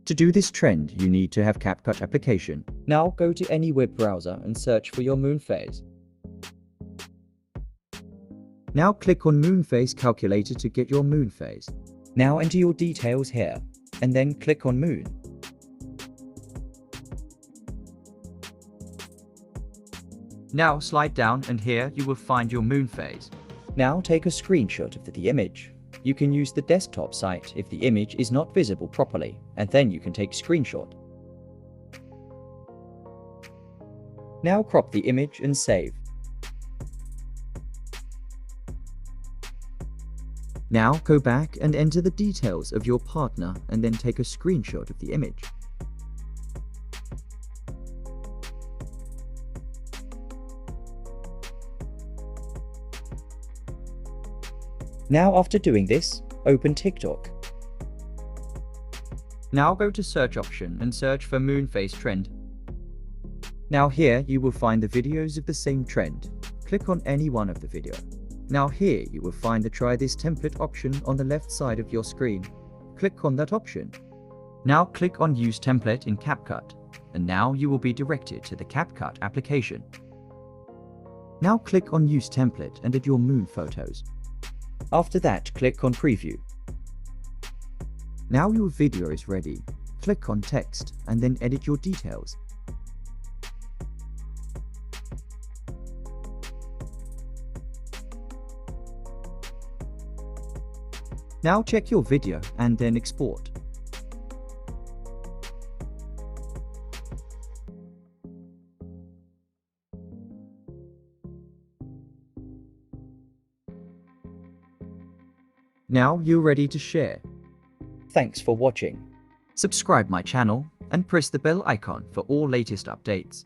To do this trend, you need to have CapCut application. Now go to any web browser and search for your moon phase. Now click on Moon Phase Calculator to get your moon phase. Now enter your details here, and then click on Moon. Now slide down and here you will find your moon phase. Now take a screenshot of the image. You can use the desktop site if the image is not visible properly, and then you can take screenshot. Now crop the image and save. Now go back and enter the details of your partner and then take a screenshot of the image. Now after doing this, open TikTok. Now go to search option and search for moon phase trend. Now here you will find the videos of the same trend. Click on any one of the video. Now here you will find the try this template option on the left side of your screen. Click on that option. Now click on use template in CapCut, and now you will be directed to the CapCut application. Now click on use template and add your moon photos. After that, click on preview. Now your video is ready. Click on text and then edit your details. Now check your video and then export. Now you're ready to share. Thanks for watching. Subscribe my channel and press the bell icon for all latest updates.